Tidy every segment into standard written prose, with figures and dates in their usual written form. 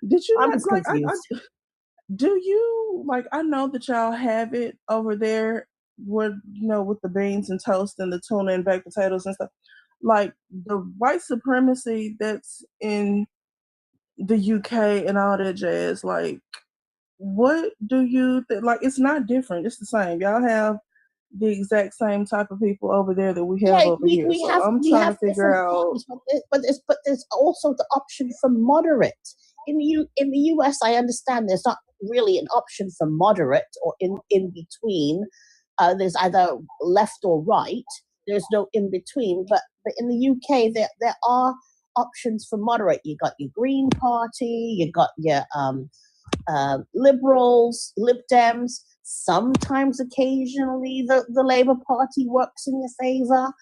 Did you I'm not just like? confused. Do you like? I know that y'all have it over there, where with the beans and toast and the tuna and baked potatoes and stuff. Like the white supremacy that's in the UK and all that jazz. Like, what do you think? Like, it's not different. It's the same. Y'all have the exact same type of people over there that we have Yeah, over here. we So have I'm we trying to have figure different out. parties, but there's also the option for moderate. In the US, I understand there's not really an option for moderate or in between. There's either left or right. There's no in between. But in the UK, there are options for moderate. You got your Green Party, you got your Liberals, Lib Dems. Sometimes, occasionally, the Labour Party works in your favor.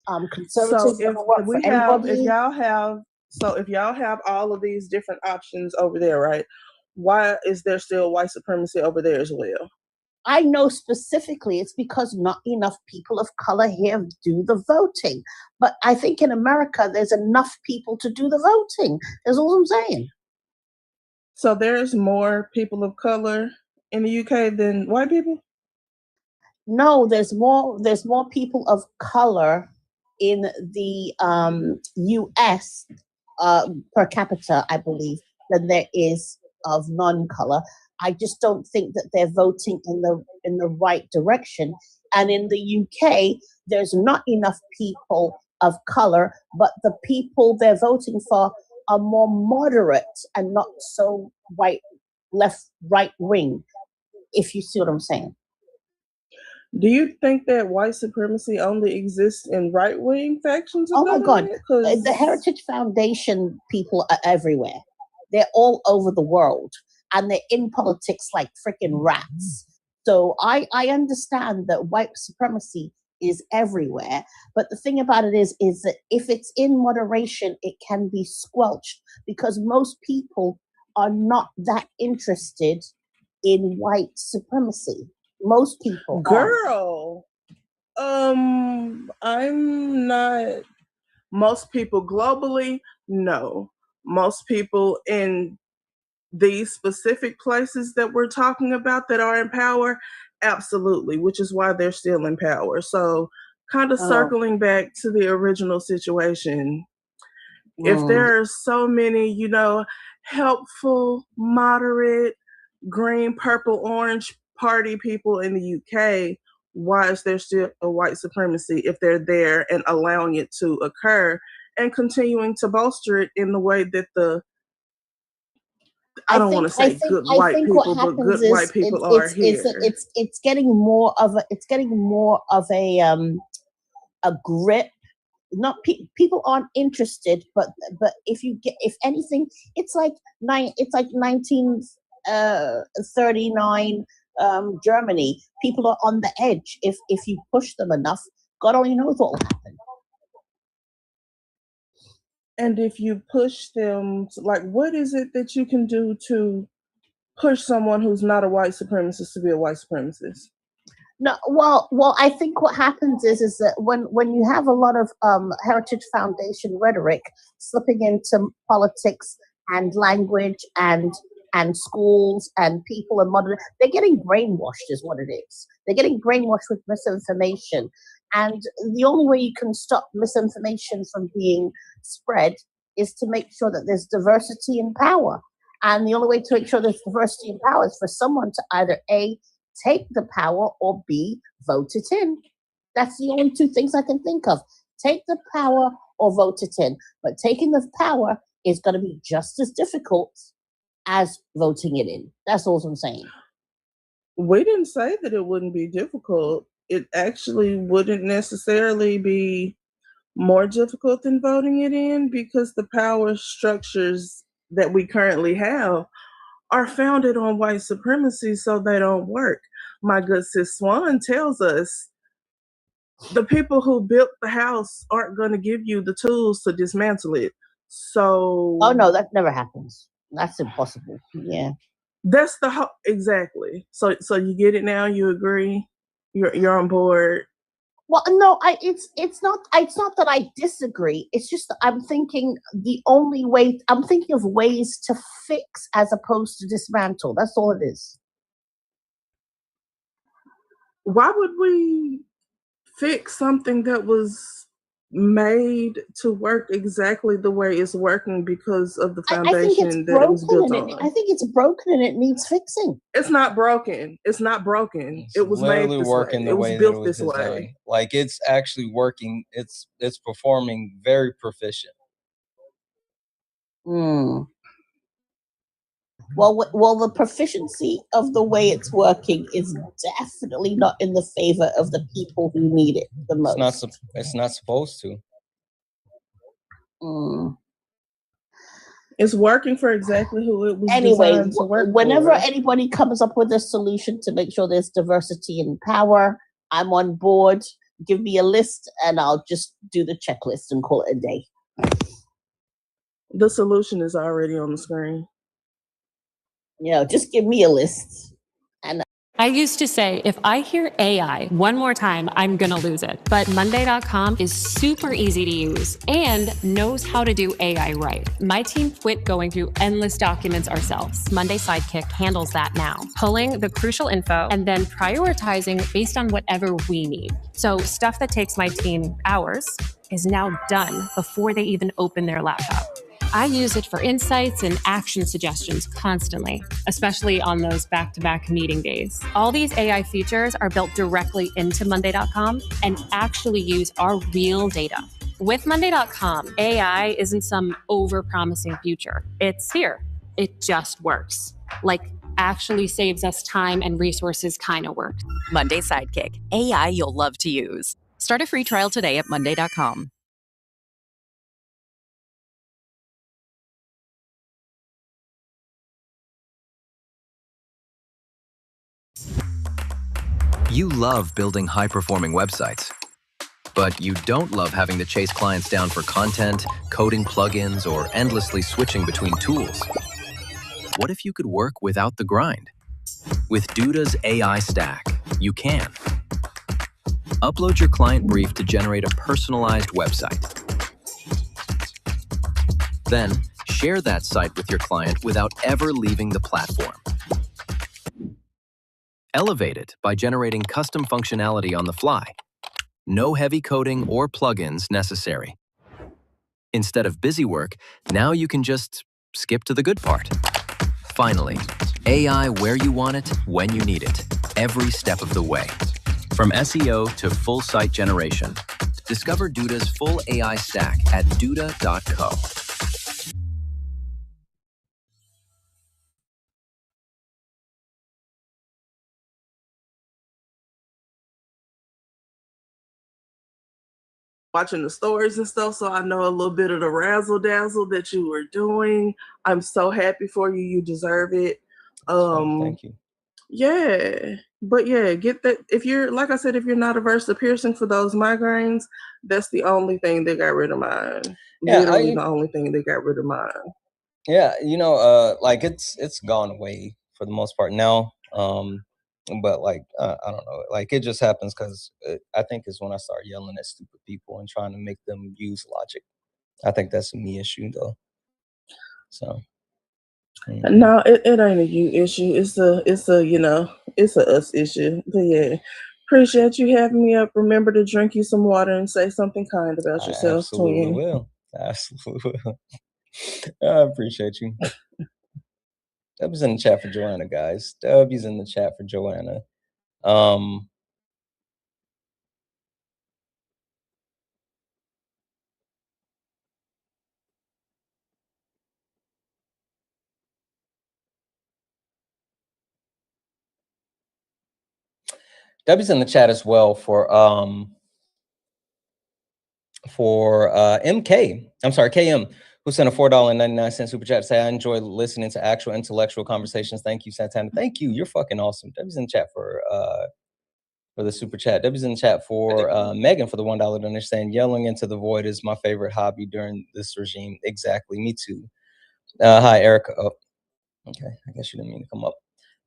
So Conservatives if never work for we have, if anybody. y'all have, so if y'all have all of these different options over there, right? Why is there still white supremacy over there as well? I know specifically it's because not enough people of color here do the voting. But I think in America, there's enough people to do the voting. That's all I'm saying. So there's more people of color in the UK than white people. No, there's more people of color in the U.S. Per capita, I believe, than there is of non-color. I just don't think that they're voting in the right direction. And in the UK, there's not enough people of color, but the people they're voting for are more moderate and not so white, left, right wing. If you see what I'm saying. Do you think that white supremacy only exists in right wing factions of Oh my God. government? The Because Heritage Foundation people are everywhere. They're all over the world and they're in politics like freaking rats. So I understand that white supremacy is everywhere. But the thing about it is that if it's in moderation, it can be squelched because most people are not that interested in white supremacy. Most people aren't. girl, I'm not. Most people globally, no. Most people in these specific places that we're talking about that are in power, absolutely, which is why they're still in power. So, kind of Oh, circling back to the original situation, if mm. there are so many, helpful, moderate, green, purple, orange party people in the UK, why is there still a white supremacy if they're there and allowing it to occur and continuing to bolster it in the way that I don't want to say good I white think what people, but happens good white is people are here. it's getting more of a grip. Not people aren't interested, but if anything, it's like 1939 Germany. People are on the edge. If you push them enough, God only knows what will happen. And if you push them, like, what is it that you can do to push someone who's not a white supremacist to be a white supremacist? No, well, I think what happens is that when you have a lot of Heritage Foundation rhetoric slipping into politics and language and schools and people and modern, they're getting brainwashed, is what it is. They're getting brainwashed with misinformation, and the only way you can stop misinformation from being spread is to make sure that there's diversity in power. And the only way to make sure there's diversity in power is for someone to either A, take the power or B, vote it in. That's the only two things I can think of. Take the power or vote it in. But taking the power is going to be just as difficult as voting it in. That's all I'm saying. We didn't say that it wouldn't be difficult. It actually wouldn't necessarily be more difficult than voting it in because the power structures that we currently have are founded on white supremacy, so they don't work. My good sis Swan tells us the people who built the house aren't going to give you the tools to dismantle it. Oh So no, that never happens. That's impossible. Yeah. that's exactly. So you get it now. You agree. You're on board. Well, no, it's not that I disagree. It's just that I'm thinking I'm thinking of ways to fix as opposed to dismantle. That's all it is. Why would we fix something that was made to work exactly the way it's working because of the I think it's foundation that it was broken built and on? I think it's broken and it needs fixing. It's not broken. It's not broken. It's It was made literally this working way. the It was way that it built was this way. designed. Like it's actually working. It's performing very proficient. Hmm. Well, the proficiency of the way it's working is definitely not in the favor of the people who need it the most. It's not supposed to. Mm. It's working for exactly who it was Anyway, designed to work whenever for. anybody comes up with a solution to make sure there's diversity in power, I'm on board. Give me a list and I'll just do the checklist and call it a day. The solution is already on the screen. Just give me a list. And I used to say, if I hear AI one more time, I'm going to lose it. But Monday.com is super easy to use and knows how to do AI right. My team quit going through endless documents ourselves. Monday Sidekick handles that now, pulling the crucial info and then prioritizing based on whatever we need. So stuff that takes my team hours is now done before they even open their laptop. I use it for insights and action suggestions constantly, especially on those back-to-back meeting days. All these AI features are built directly into Monday.com and actually use our real data. With Monday.com, AI isn't some over-promising future. It's here. It just works. Like, actually saves us time and resources kind of work. Monday Sidekick, AI you'll love to use. Start a free trial today at Monday.com. You love building high-performing websites, but you don't love having to chase clients down for content, coding plugins, or endlessly switching between tools. What if you could work without the grind? With Duda's AI Stack, you can. Upload your client brief to generate a personalized website. Then, share that site with your client without ever leaving the platform. Elevate it by generating custom functionality on the fly. No heavy coding or plugins necessary. Instead of busy work, now you can just skip to the good part. Finally, AI where you want it, when you need it, every step of the way. From SEO to full site generation, discover Duda's full AI stack at duda.co. Watching the stories and stuff, so I know a little bit of the razzle dazzle that you were doing. I'm so happy for you. You deserve it. Thank you. Yeah, but yeah, get that. If you're, like I said, if you're not averse to piercing for those migraines, that's the only thing that got rid of mine. Yeah, Literally the only thing that got rid of mine. Yeah, like it's gone away for the most part now. But like I don't know, like it just happens because I think it's when I start yelling at stupid people and trying to make them use logic. I think that's a me issue though. So no, it ain't a you issue. It's a it's a us issue. But yeah, appreciate you having me up. Remember to drink you some water and say something kind about I yourself, absolutely twin. will. Absolutely will. I appreciate you. Dub's in the chat for Joanna, guys. Dub's in the chat for Joanna. Debbie's in the chat as well for MK. I'm sorry, KM, who sent a $4.99 super chat to say, I enjoy listening to actual intellectual conversations. Thank you, Santana. Thank you. You're fucking awesome. Debbie's in the chat for the super chat. Debbie's in the chat for Megan for the $1 donation, saying yelling into the void is my favorite hobby during this regime. Exactly. Me too. Hi, Erica. Oh, okay. I guess you didn't mean to come up.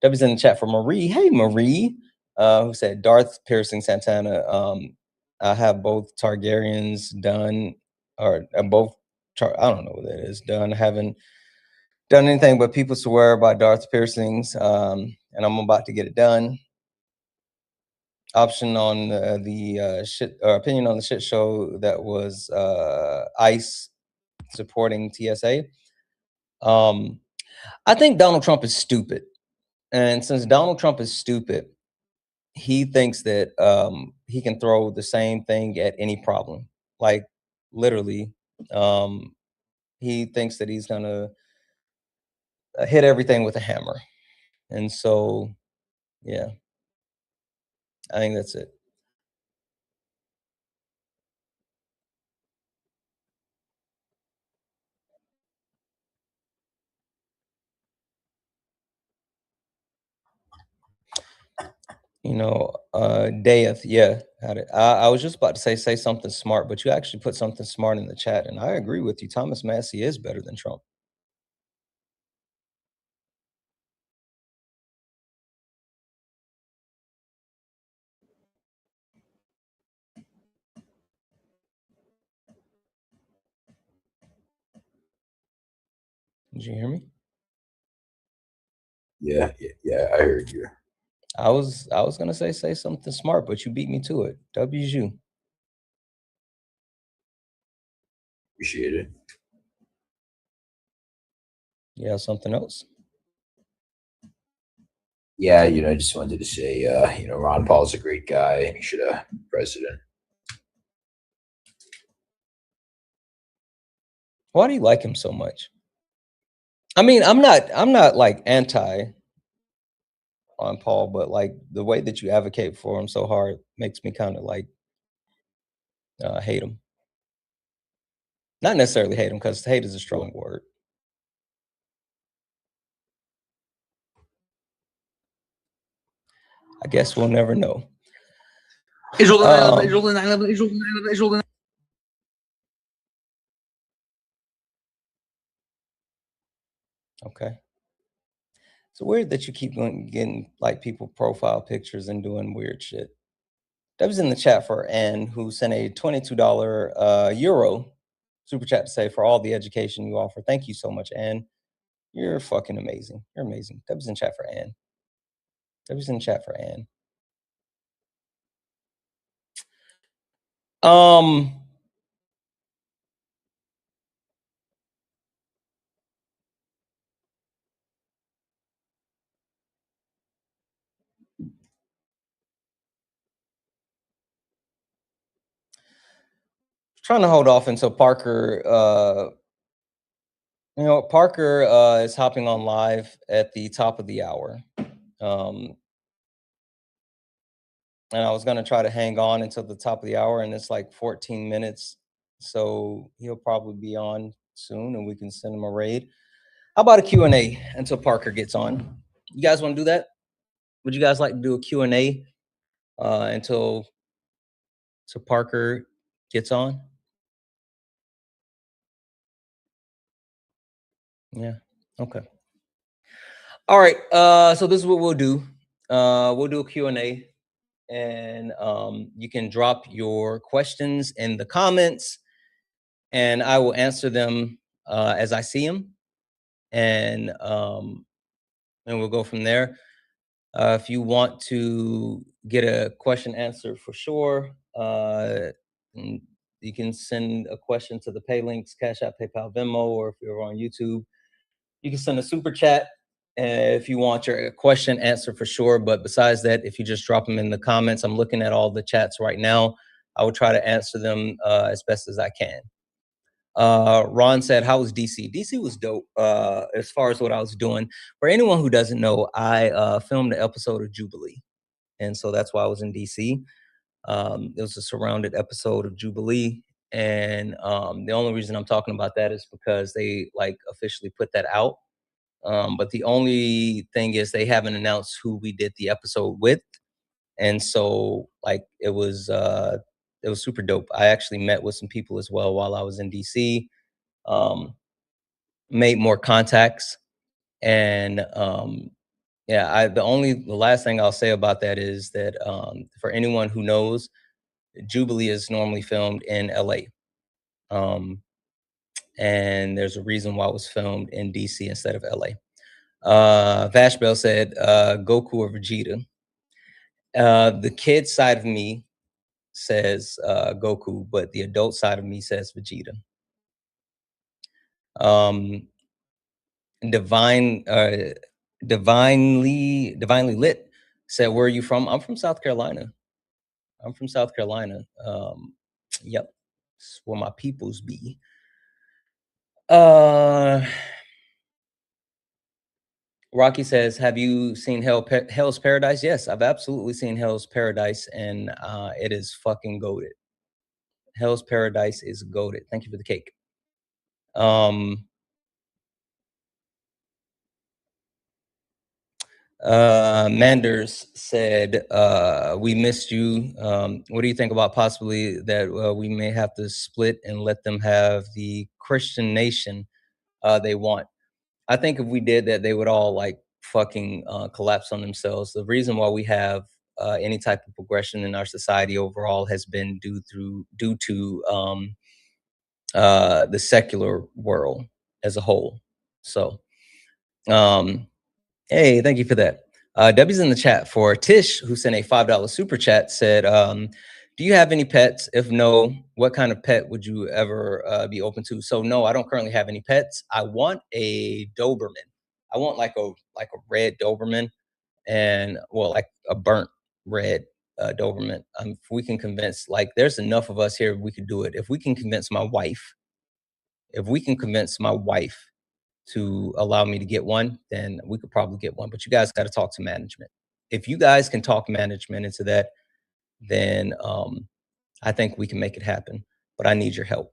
Debbie's in the chat for Marie. Hey, Marie, who said Darth piercing Santana. I have both Targaryens done, or both. I don't know what that is done. I haven't done anything but people swear by Darth piercings, and I'm about to get it done. Option on the shit, or opinion on the shit show that was ICE supporting TSA. I think Donald Trump is stupid, and since Donald Trump is stupid, he thinks that he can throw the same thing at any problem. Like literally, he thinks that he's gonna hit everything with a hammer, and so yeah, I think that's it. You know, Dayeth, yeah, had it. I was just about to say something smart, but you actually put something smart in the chat, and I agree with you. Thomas Massey is better than Trump. Did you hear me? Yeah, I heard you. I was gonna say something smart, but you beat me to it. W's you. Appreciate it. Yeah, something else. Yeah, I just wanted to say, Ron Paul's a great guy and he should have been president. Why do you like him so much? I mean, I'm not like anti on Paul, but like the way that you advocate for him so hard makes me kind of like hate him. Not necessarily hate him, because hate is a strong word. I guess we'll never know. Okay. It's weird that you keep getting like people profile pictures and doing weird shit. That was in the chat for Ann, who sent a $22 euro super chat to say, for all the education you offer. Thank you so much, Ann. You're fucking amazing. You're amazing. That was in chat for Ann. That was in chat for Ann. Trying to hold off until Parker Parker is hopping on live at the top of the hour. And I was going to try to hang on until the top of the hour, and it's like 14 minutes. So he'll probably be on soon and we can send him a raid. How about a Q&A until Parker gets on? You guys want to do that? Would you guys like to do a Q&A until Parker gets on? Yeah. Okay. All right. So this is what we'll do. We'll do a Q&A, and you can drop your questions in the comments, and I will answer them as I see them, and we'll go from there. If you want to get a question answered for sure, you can send a question to the pay links, Cash App, PayPal, Venmo, or if you're on YouTube, you can send a super chat if you want your question answered for sure. But besides that, if you just drop them in the comments, I'm looking at all the chats right now. I will try to answer them as best as I can. Ron said, how was DC? DC was dope as far as what I was doing. For anyone who doesn't know, I filmed an episode of Jubilee. And so that's why I was in DC. It was a surrounded episode of Jubilee. And the only reason I'm talking about that is because they like officially put that out. But the only thing is they haven't announced who we did the episode with. And so like it was super dope. I actually met with some people as well while I was in DC. Made more contacts, and the last thing I'll say about that is that for anyone who knows, Jubilee is normally filmed in LA. And there's a reason why it was filmed in DC instead of LA. Vash Bell said Goku or Vegeta. The kid side of me says Goku, but the adult side of me says Vegeta. Divinely lit said, "Where are you from?" I'm from South Carolina. Yep, it's where my peoples be. Rocky says, "Have you seen Hell's Paradise?" Yes, I've absolutely seen Hell's Paradise, and it is fucking goated. Hell's Paradise is goated. Thank you for the cake. Manders said, "We missed you. What do you think about possibly that we may have to split and let them have the Christian nation they want?" I think if we did that, they would all like fucking collapse on themselves. The reason why we have any type of progression in our society overall has been due to the secular world as a whole. So, hey, thank you for that. Debbie's in the chat for Tish, who sent a $5 super chat, said, "Do you have any pets? If no, what kind of pet would you ever be open to?" So no, I don't currently have any pets. I want a Doberman. I want like a red Doberman, and well, like a burnt red Doberman. If we can convince, like, there's enough of us here, we could do it. If we can convince my wife, to allow me to get one, then we could probably get one. But you guys got to talk to management. If you guys can talk management into that, then I think we can make it happen. But I need your help.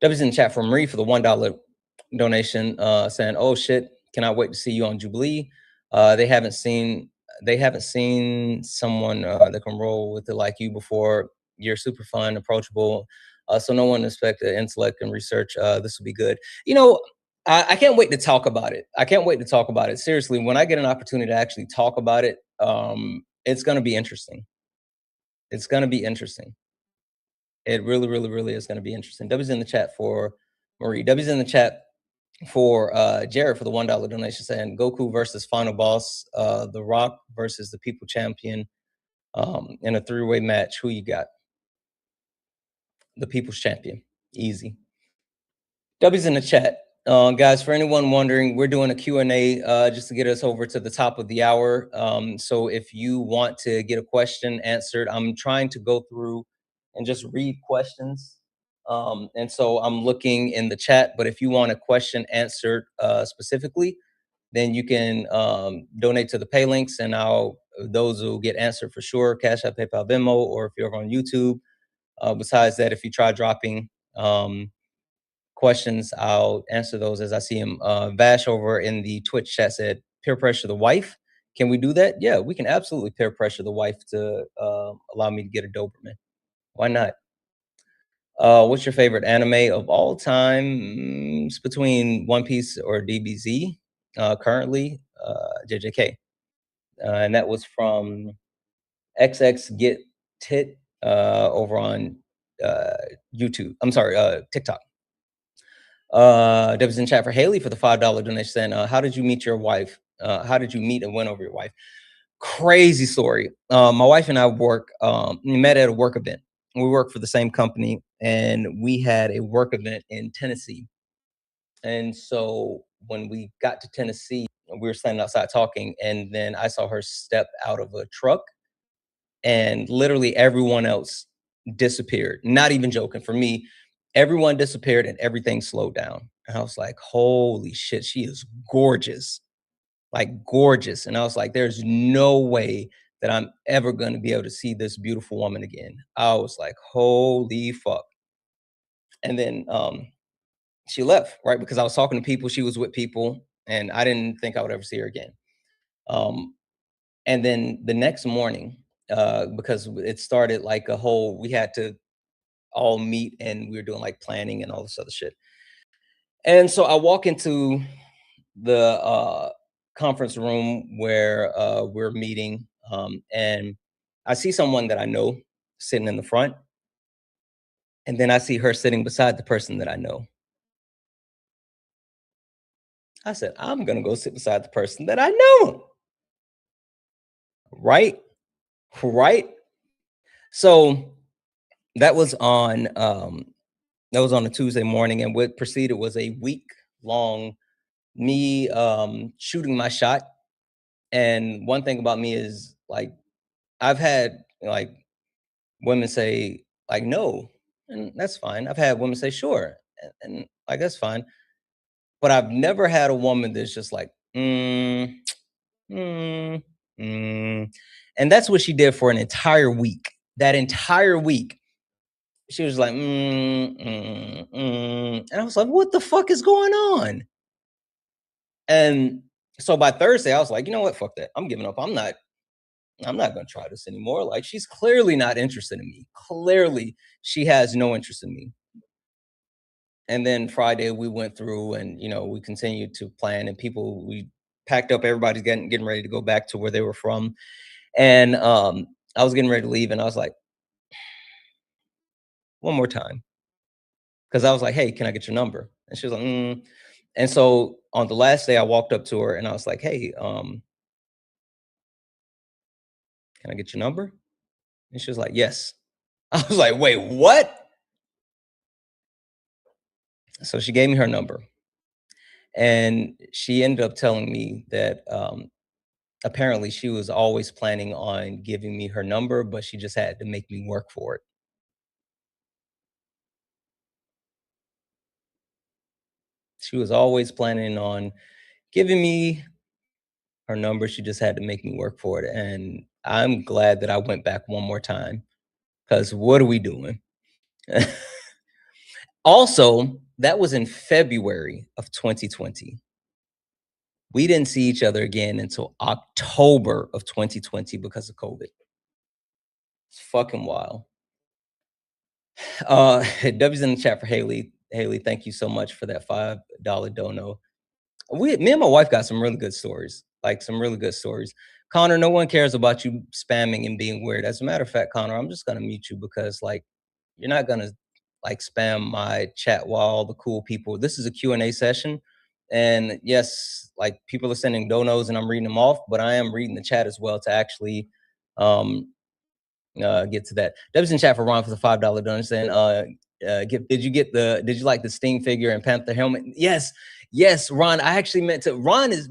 W's in the chat for Marie for the $1 donation, saying, "Oh shit, cannot wait to see you on Jubilee." They haven't seen someone that can roll with it like you before. You're super fun, approachable. So no one expect the intellect and research. This will be good. You know, I can't wait to talk about it. Seriously, when I get an opportunity to actually talk about it, it's going to be interesting. It really, really, really is going to be interesting. W's in the chat for Marie. W's in the chat for Jared for the $1 donation, saying Goku versus final boss, The Rock versus the People Champion in a 3-way match. Who you got? The People's Champion. Easy. W's in the chat. Guys, for anyone wondering, we're doing a Q&A just to get us over to the top of the hour. So if you want to get a question answered, I'm trying to go through and just read questions. And so I'm looking in the chat, but if you want a question answered specifically, then you can donate to the pay links, and those will get answered for sure. Cash App, PayPal, Venmo, or if you're on YouTube. Besides that, if you try dropping questions, I'll answer those as I see them. Vash over in the Twitch chat said, "Peer pressure the wife. Can we do that?" Yeah, we can absolutely peer pressure the wife to allow me to get a Doberman. Why not? What's your favorite anime of all time? It's between One Piece or DBZ. Currently, JJK. And that was from XX Get Tit over on YouTube. I'm sorry, TikTok. Deb's in chat for Haley for the $5 donation, saying, "How did you meet your wife? How did you meet and win over your wife?" Crazy story. My wife and I we met at a work event. We work for the same company, and we had a work event in Tennessee. And so when we got to Tennessee, we were standing outside talking, and then I saw her step out of a truck, and literally everyone else disappeared. Not even joking. For me, everyone disappeared and everything slowed down. And I was like, holy shit, she is gorgeous. Like gorgeous. And I was like, there's no way that I'm ever going to be able to see this beautiful woman again. I was like, holy fuck. And then she left, right? Because I was talking to people, she was with people, and I didn't think I would ever see her again. And then the next morning, because it started like we had to all meet, and we were doing like planning and all this other shit. And so I walk into the conference room where we're meeting, and I see someone that I know, sitting in the front. And then I see her sitting beside the person that I know. I said, I'm going to go sit beside the person that I know. Right? Right? So that was on a Tuesday morning, and what preceded was a week long me shooting my shot. And one thing about me is, like, I've had like women say like no, and that's fine. I've had women say sure, and like that's fine. But I've never had a woman that's just like mm, mm. And that's what she did for an entire week. That entire week, she was like, and I was like, what the fuck is going on? And so by Thursday, I was like, you know what? Fuck that. I'm giving up. I'm not going to try this anymore. Like, she's clearly not interested in me. Clearly, she has no interest in me. And then Friday, we went through and, we continued to plan, and we packed up. Everybody's getting ready to go back to where they were from. And I was getting ready to leave, and I was like, one more time. Because I was like, hey, can I get your number? And she was like, And so on the last day, I walked up to her and I was like, hey, can I get your number? And she was like, yes. I was like, wait, what? So she gave me her number. And she ended up telling me that apparently she was always planning on giving me her number, but she just had to make me work for it. She was always planning on giving me her number. She just had to make me work for it. And I'm glad that I went back one more time, because what are we doing? Also, that was in February of 2020. We didn't see each other again until October of 2020 because of COVID. It's fucking wild. W's in the chat for Haley. Haley, thank you so much for that $5 dono. Me and my wife got some really good stories, like some really good stories. Connor, no one cares about you spamming and being weird. As a matter of fact, Connor, I'm just gonna mute you because like you're not gonna like spam my chat while all the cool people. This is a Q&A session. And yes, like people are sending donos and I'm reading them off, but I am reading the chat as well to actually get to that. Deb's in chat for Ron for the $5 donation. Saying, did you like the Sting figure and Panther helmet? Yes, Ron. I actually meant to.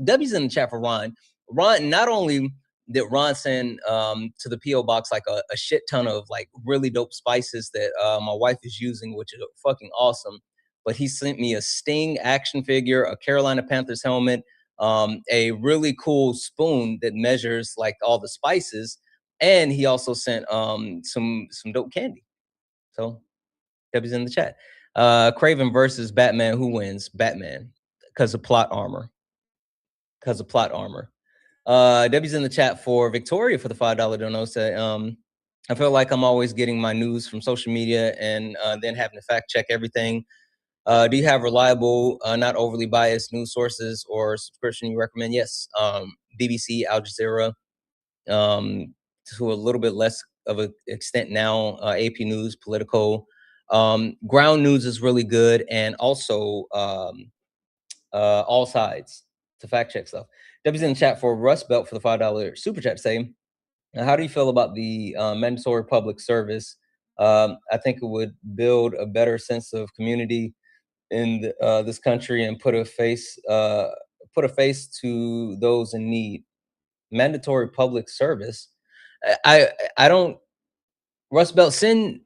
Debbie's in the chat for Ron. Ron, not only did Ron send to the PO box like a shit ton of like really dope spices that my wife is using, which is fucking awesome. But he sent me a Sting action figure, a Carolina Panthers helmet, a really cool spoon that measures like all the spices. And he also sent some dope candy. So Debbie's in the chat. Craven versus Batman. Who wins? Batman, because of plot armor. Debbie's in the chat for Victoria for the $5 dono. Say, I feel like I'm always getting my news from social media and then having to fact check everything. Do you have reliable, not overly biased news sources or subscription you recommend? Yes. BBC, Al Jazeera. To a little bit less of an extent now, AP News, Politico. Ground News is really good, and also All Sides to fact check stuff. Debbie's in the chat for Rust Belt for the $5 super chat saying, how do you feel about the mandatory public service? I think it would build a better sense of community in this country and put a face to those in need. Mandatory public service. I don't. Rust Belt, send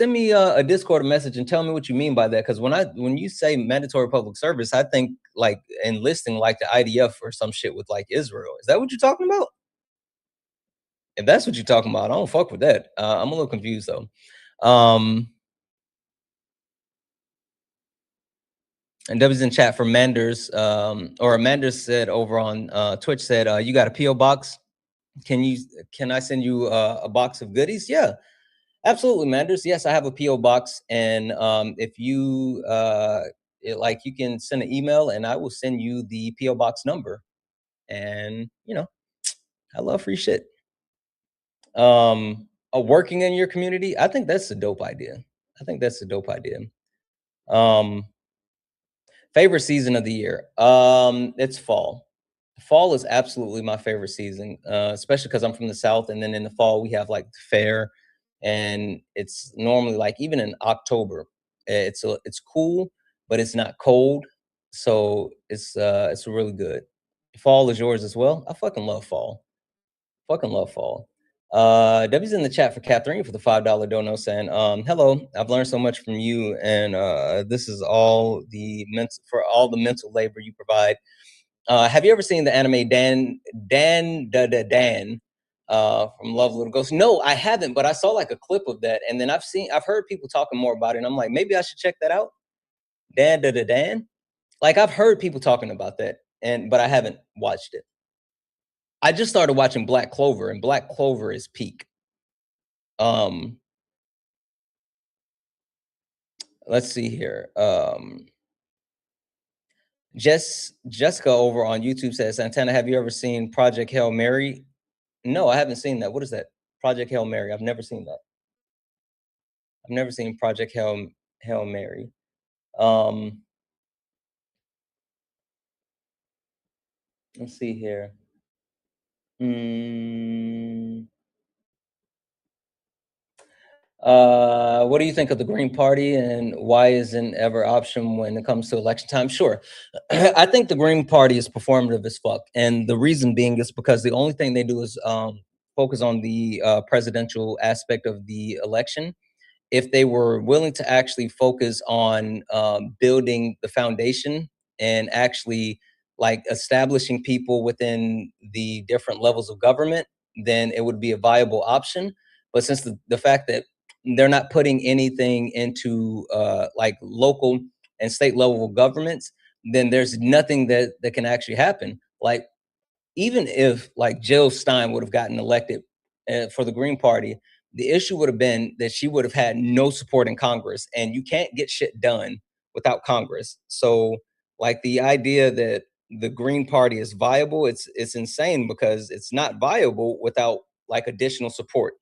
me a Discord message and tell me what you mean by that. Because when you say mandatory public service, I think like enlisting like the IDF or some shit with like Israel. Is that what you're talking about? If that's what you're talking about, I don't fuck with that. I'm a little confused though. And W's in chat for Manders, or Manders said over on Twitch said, you got a PO box? Can I send you a box of goodies? Yeah. Absolutely, Manders. Yes, I have a PO box, and if you you can send an email, and I will send you the PO box number. And I love free shit. working in your community, I think that's a dope idea. I think that's a dope idea. Favorite season of the year? It's fall. Fall is absolutely my favorite season, especially because I'm from the South, and then in the fall we have like the fair, and it's normally like even in October, it's cool, but it's not cold, so it's really good. Fall is yours as well. I fucking love fall. Fucking love fall. W's in the chat for Catherine for the $5 dono saying, hello, I've learned so much from you, and this is all the mental labor you provide. Have you ever seen the anime Dan from Love Little Ghost? No, I haven't, but I saw like a clip of that, and then I've heard people talking more about it, and I'm like, maybe I should check that out. Dan. Like I've heard people talking about that, but I haven't watched it. I just started watching Black Clover, and Black Clover is peak. Let's see here. Jessica over on YouTube says, Santana, have you ever seen Project Hail Mary? No, I haven't seen that. What is that? Project Hail Mary. I've never seen that. I've never seen Project Hail Mary. Let's see here. What do you think of the Green Party, and why isn't ever option when it comes to election time? Sure. I think the Green Party is performative as fuck. And the reason being is because the only thing they do is focus on the presidential aspect of the election. If they were willing to actually focus on building the foundation and actually like establishing people within the different levels of government, then it would be a viable option. But since the fact that they're not putting anything into like local and state level governments, then there's nothing that can actually happen. Like even if like Jill Stein would have gotten elected for the Green Party, the issue would have been that she would have had no support in Congress, and you can't get shit done without Congress. So like the idea that the Green Party is viable, it's insane, because it's not viable without like additional support.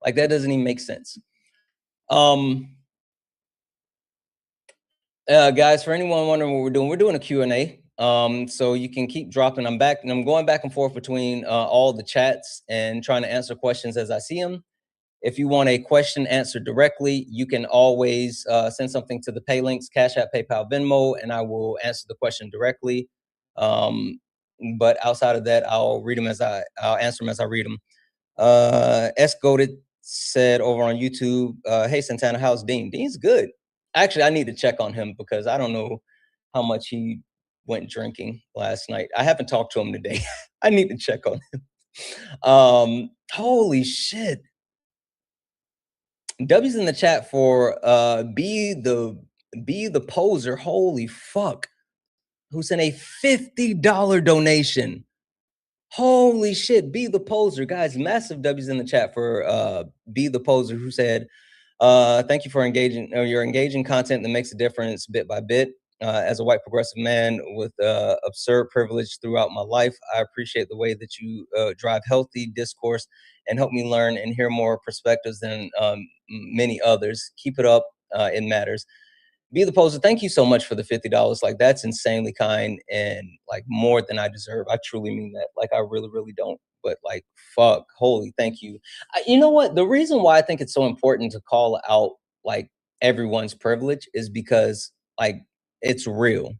Like that doesn't even make sense. Guys, for anyone wondering what we're doing a Q&A. So you can keep dropping. I'm going back and forth between all the chats and trying to answer questions as I see them. If you want a question answered directly, you can always send something to the pay links, Cash App, PayPal, Venmo, and I will answer the question directly. But outside of that, I'll answer them as I read them. S Goated said over on YouTube, hey Santana, how's Dean? Dean's good. Actually, I need to check on him because I don't know how much he went drinking last night. I haven't talked to him today. I need to check on him. Holy shit. W's in the chat for be the poser. Holy fuck. Who sent a $50 donation. Holy shit, be the poser. Guys, massive W's in the chat for be the poser, who said, thank you for your engaging content that makes a difference bit by bit. As a white progressive man with absurd privilege throughout my life, I appreciate the way that you drive healthy discourse and help me learn and hear more perspectives than many others. Keep it up. It matters. Be the poser. Thank you so much for the $50. Like that's insanely kind and like more than I deserve. I truly mean that. Like I really, really don't. But like, fuck, holy, thank you. You know what? The reason why I think it's so important to call out like everyone's privilege is because like it's real.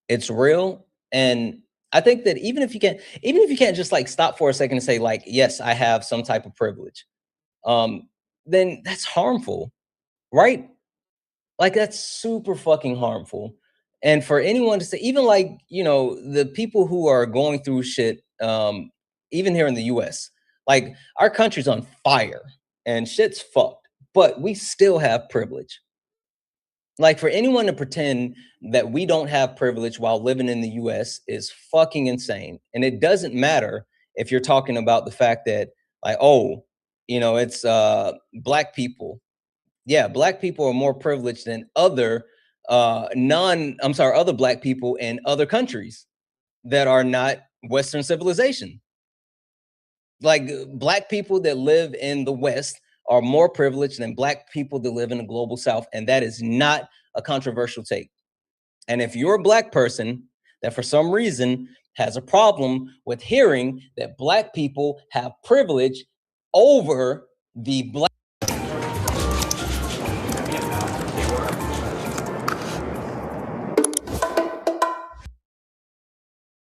It's real. And I think that even if you can't just like stop for a second and say like, yes, I have some type of privilege, then that's harmful, right? Like that's super fucking harmful. And for anyone to say, even like, you know, the people who are going through shit, even here in the US, like our country's on fire and shit's fucked, but we still have privilege. Like for anyone to pretend that we don't have privilege while living in the US is fucking insane. And it doesn't matter if you're talking about the fact that like, oh, you know, it's black people. Yeah, black people are more privileged than other other black people in other countries that are not Western civilization. Like black people that live in the West are more privileged than black people that live in the global South. And that is not a controversial take. And if you're a black person that for some reason has a problem with hearing that black people have privilege over the black,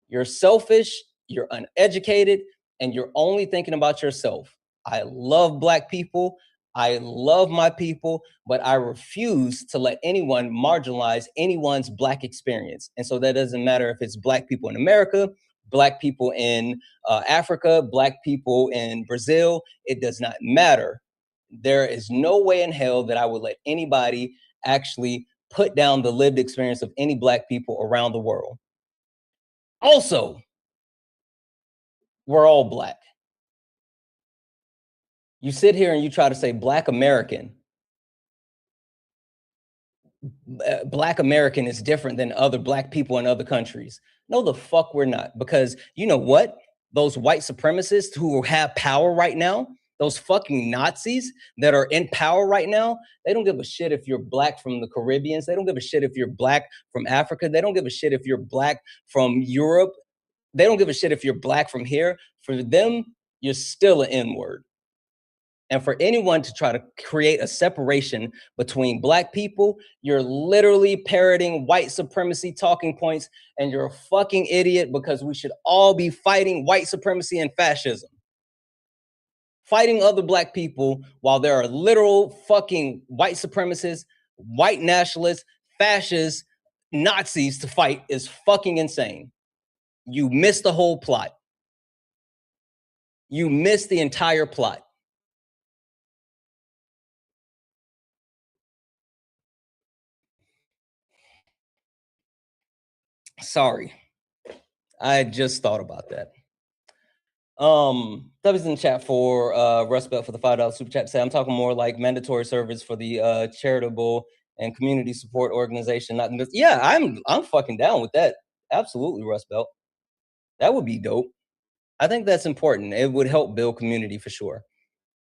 you're selfish, you're uneducated, and you're only thinking about yourself. I love black people. I love my people, but I refuse to let anyone marginalize anyone's black experience. And so that doesn't matter if it's black people in America, black people in Africa, black people in Brazil. It does not matter. There is no way in hell that I would let anybody actually put down the lived experience of any black people around the world. Also, we're all black. You sit here and you try to say black American. Black American is different than other black people in other countries. No, the fuck we're not. Because you know what? Those white supremacists who have power right now, those fucking Nazis that are in power right now, they don't give a shit if you're black from the Caribbeans. They don't give a shit if you're black from Africa. They don't give a shit if you're black from Europe. They don't give a shit if you're black from here. For them, you're still an N-word. And for anyone to try to create a separation between black people, you're literally parroting white supremacy talking points, and you're a fucking idiot, because we should all be fighting white supremacy and fascism. Fighting other black people while there are literal fucking white supremacists, white nationalists, fascists, Nazis to fight is fucking insane. You missed the whole plot. You missed the entire plot. Sorry. I just thought about that. That was in the chat for Russ Belt for the $5 super chat. Say I'm talking more like mandatory service for the charitable and community support organization. Not just, yeah, I'm fucking down with that. Absolutely, Russ Belt. That would be dope. I think that's important. It would help build community for sure.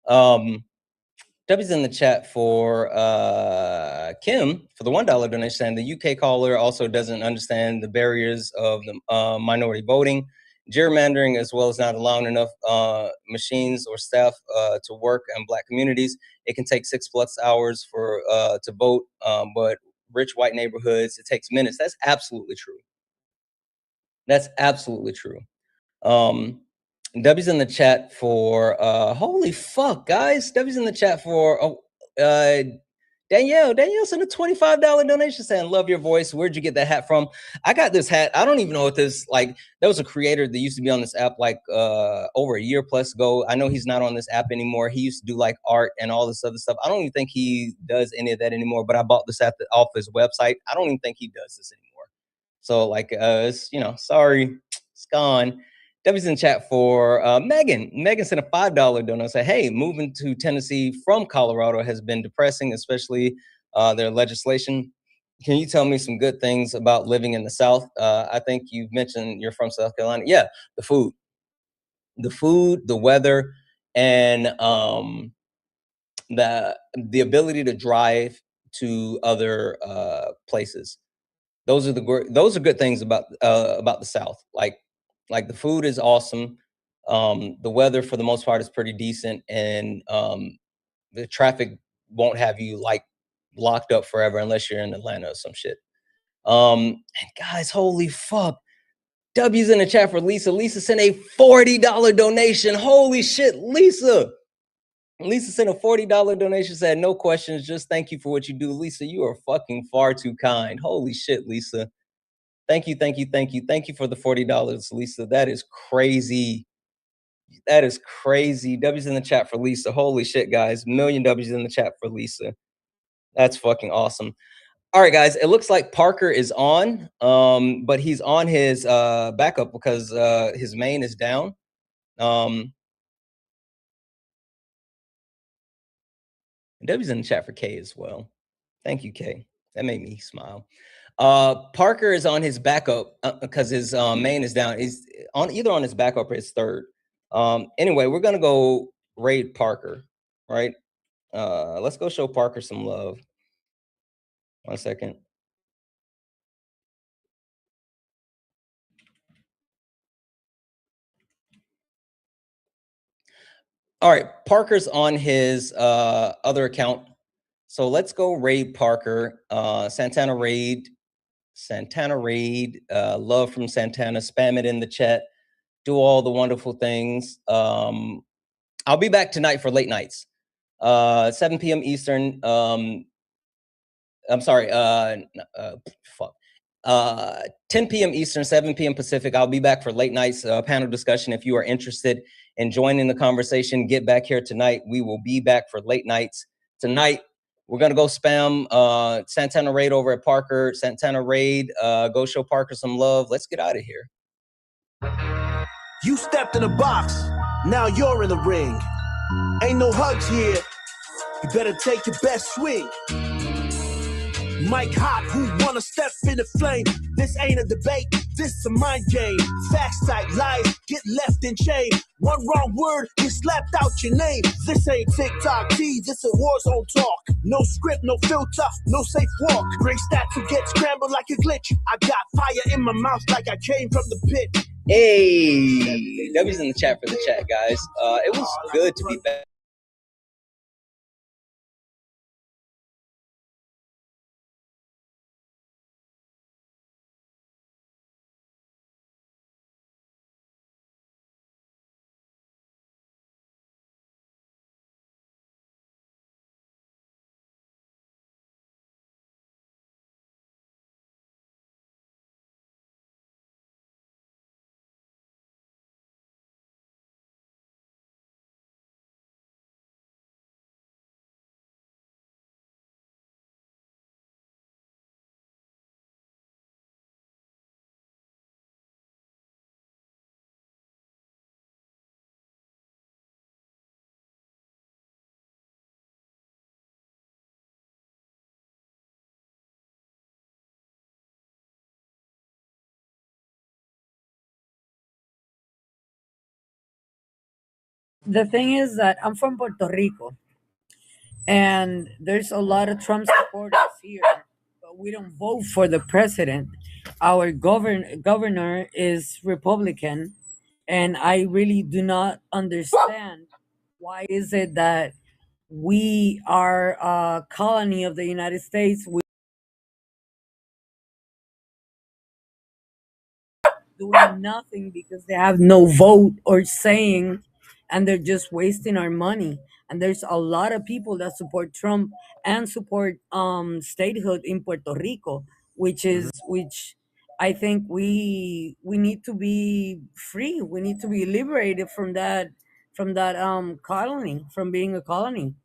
W's in the chat for Kim for the $1 donation, saying the UK caller also doesn't understand the barriers of the minority voting, gerrymandering, as well as not allowing enough machines or staff to work in black communities. It can take 6+ hours for to vote, but rich white neighborhoods, it takes minutes. That's absolutely true. That's absolutely true. W's in the chat for holy fuck, guys. W's in the chat for Danielle sent a $25 donation saying love your voice. Where'd you get that hat from? I got this hat. I don't even know what this, like, there was a creator that used to be on this app like over a year plus ago. I know he's not on this app anymore. He used to do like art and all this other stuff. I don't even think he does any of that anymore, but I bought this at off his website. I don't even think he does this anymore. So like it's, you know, sorry, it's gone. W's in chat for Megan. Megan sent a $5 donation. Say, hey, moving to Tennessee from Colorado has been depressing, especially their legislation. Can you tell me some good things about living in the South? I think you've mentioned you're from South Carolina. Yeah, the food, the weather, and the ability to drive to other places. Those are good things about the South. Like the food is awesome. The weather for the most part is pretty decent, and the traffic won't have you like locked up forever unless you're in Atlanta or some shit. And guys, holy fuck. W's in the chat for Lisa. Lisa sent a $40 donation. Holy shit, Lisa. Lisa sent a $40 donation, said no questions, just thank you for what you do. Lisa, you are fucking far too kind. Holy shit, Lisa. Thank you for the $40, Lisa. That is crazy. That is crazy. W's in the chat for Lisa. Holy shit, guys. Million W's in the chat for Lisa. That's fucking awesome. All right, guys. It looks like Parker is on, but he's on his backup because his main is down. W's in the chat for K as well. Thank you, K. That made me smile. Parker is on his backup because his main is down. He's on either on his backup or his third. Anyway, we're gonna go raid Parker, right? Let's go show Parker some love. 1 second. All right, Parker's on his other account. So let's go raid Parker. Santana raid. Love from Santana. Spam it in the chat. Do all the wonderful things. I'll be back tonight for late nights. 7 p.m. Eastern. I'm sorry. 10 p.m. Eastern, 7 p.m. Pacific. I'll be back for late nights panel discussion. If you are interested in joining the conversation, get back here tonight. We will be back for late nights tonight. We're gonna go spam Santana raid over at Parker. Santana raid. Go show Parker some love. Let's get out of here. You stepped in the box. Now you're in the ring. Ain't no hugs here. You better take your best swing. Mike Hot, who wanna step in the flame? This ain't a debate, this a mind game. Facts type lies, get left in chain. One wrong word, you slapped out your name. This ain't TikTok T, this a war zone talk. No script, no filter, no safe walk. Bring stats to get scrambled like a glitch. I got fire in my mouth like I came from the pit. Hey, W's in the chat for the chat, guys. It was good to be back. The thing is that I'm from Puerto Rico, and there's a lot of Trump supporters here, but we don't vote for the president. Our governor is Republican, and I really do not understand why is it that we are a colony of the United States. We doing nothing because they have no vote or saying, and they're just wasting our money. And there's a lot of people that support Trump and support statehood in Puerto Rico, which I think we need to be free. We need to be liberated from that colony, from being a colony.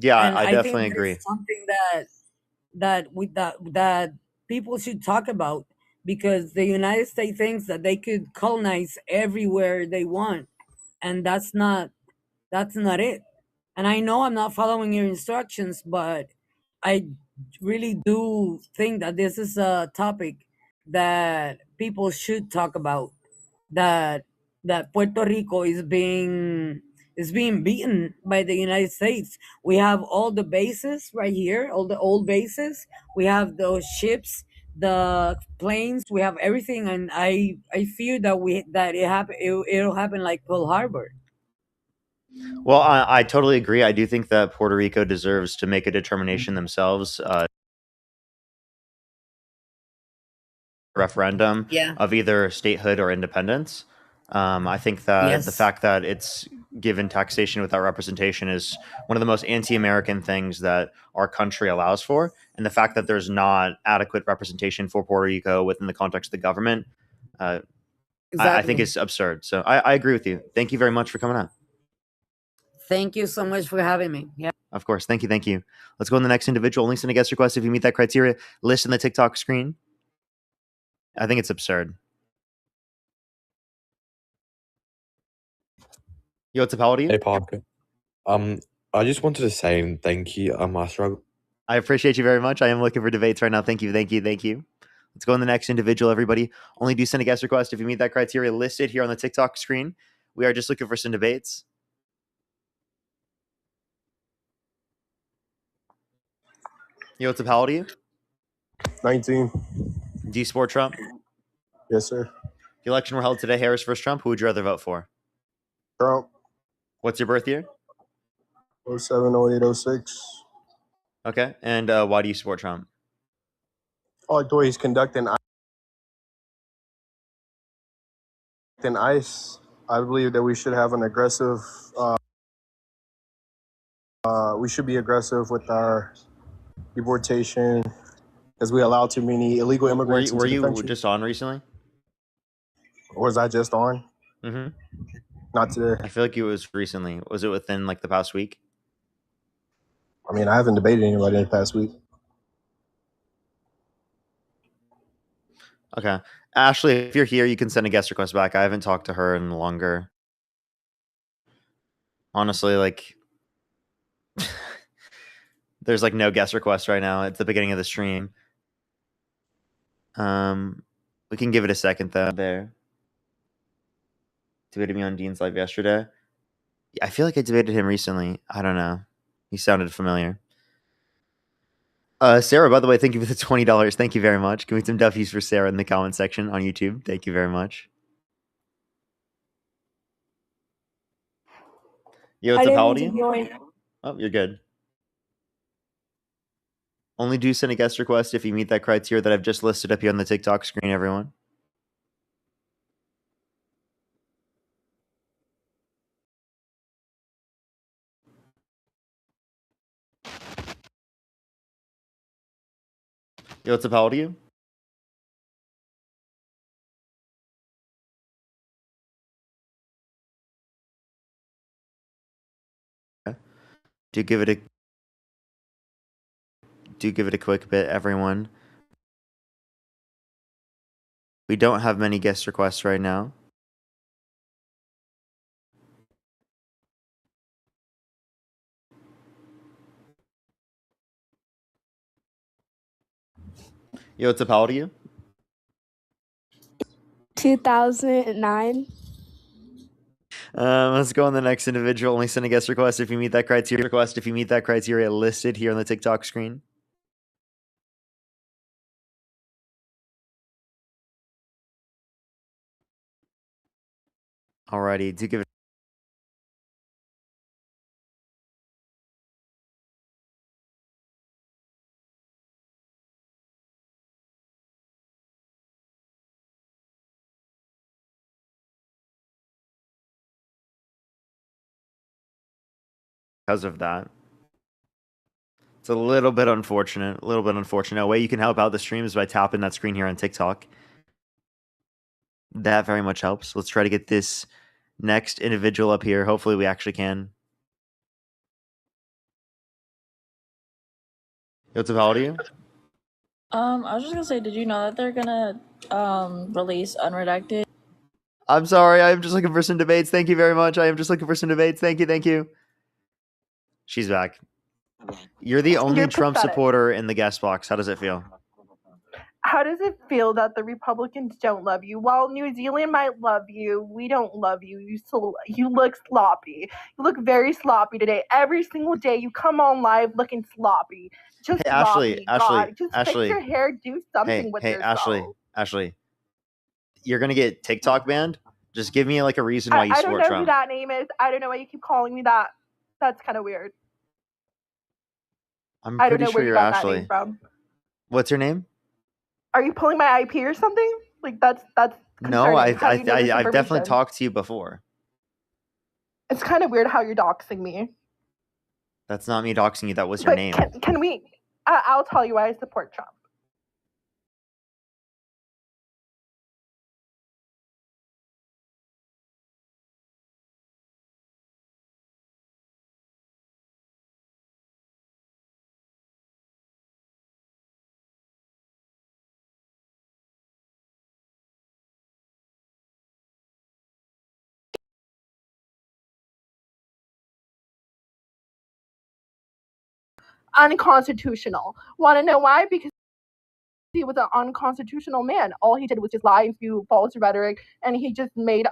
Yeah, And I I think definitely that agree. is something that people should talk about, because the United States thinks that they could colonize everywhere they want, and that's not it. And I know I'm not following your instructions, but I really do think that this is a topic that people should talk about, that Puerto Rico is being beaten by the United States. We have all the bases right here, all the old bases. We have those ships, the planes. We have everything, and I fear that it'll happen like Pearl Harbor. Well, I totally agree. I do think that Puerto Rico deserves to make a determination themselves, referendum Yeah. of either statehood or independence. I think that the Yes. fact that it's given taxation without representation is one of the most anti-American things that our country allows for, and the fact that there's not adequate representation for Puerto Rico within the context of the government, I think Exactly. is absurd. So I agree with you. Thank you very much for coming on. Thank you so much for having me. Yeah. Of course. Thank you. Thank you. Let's go on the next individual. Only send a guest request if you meet that criteria. List in the TikTok screen. I think it's absurd. Yo, what's up? How old are you? Hey Parker. I just wanted to say thank you, Master. I appreciate you very much. I am looking for debates right now. Thank you. Thank you. Thank you. Let's go on the next individual, everybody. Only do send a guest request if you meet that criteria listed here on the TikTok screen. We are just looking for some debates. Yo, what's up? How old are you? 19. Do you support Trump? Yes, sir. If the election were held today, Harris versus Trump, who would you rather vote for? Trump. What's your birth year? 07, 08, 06. Okay. And why do you support Trump? I like the way he's conducting ICE. I believe that we should have an aggressive, we should be aggressive with our deportation because we allow too many illegal immigrants Were into you the country. just on recently? Or was I just on? Mm-hmm. Not today. I feel like it was recently. Was it within like the past week? I mean, I haven't debated anybody in the past week. Okay. Ashley, if you're here, you can send a guest request back. I haven't talked to her in longer. Honestly, like there's like no guest requests right now. It's the beginning of the stream. We can give it a second though. There. Debated me on Dean's live yesterday. I feel like I debated him recently. I don't know. He sounded familiar. Sarah, by the way, thank you for the $20. Thank you very much. Give me some Duffies for Sarah in the comment section on YouTube. Thank you very much. Yo, what's up? How old are you? Oh, you're good. Only do send a guest request if you meet that criteria that I've just listed up here on the TikTok screen, everyone. Yo, what's up? How old are you? Do give it a quick bit, everyone. We don't have many guest requests right now. Yo, what's up? How old are you? 2009. Let's go on the next individual. Only send a guest request if you meet that criteria listed here on the TikTok screen. Alrighty, do give it. Because of that. It's a little bit unfortunate. A way you can help out the stream is by tapping that screen here on TikTok. That very much helps. Let's try to get this next individual up here. Hopefully we actually can. What's up? How old are you? I was just gonna say, did you know that they're gonna release Unredacted? I'm sorry, I am just looking for some debates. Thank you very much. I am just looking for some debates. Thank you. She's back. You're the only Trump supporter in the guest box. How does it feel? How does it feel that the Republicans don't love you? While New Zealand might love you, we don't love you. You look sloppy. You look very sloppy today. Every single day you come on live looking sloppy. Just Hey, sloppy. Ashley, Just Ashley. fix your hair. Do something with yourself. Ashley. You're gonna get TikTok banned. Just give me like a reason why you I don't support know Trump. who that name is. I don't know why you keep calling me that. That's kind of weird. I'm I don't pretty know sure where you you're got that Ashley. name from. What's your name? Are you pulling my IP or something? Like that's No, concerning. How do you know this I've definitely information? talked to you before. It's kind of weird how you're doxing me. That's not me doxing you. That was your But name. can we? I'll tell you why I support Trump. Unconstitutional. Want to know why? Because he was an unconstitutional man. All he did was just lie and spew false rhetoric, and he just made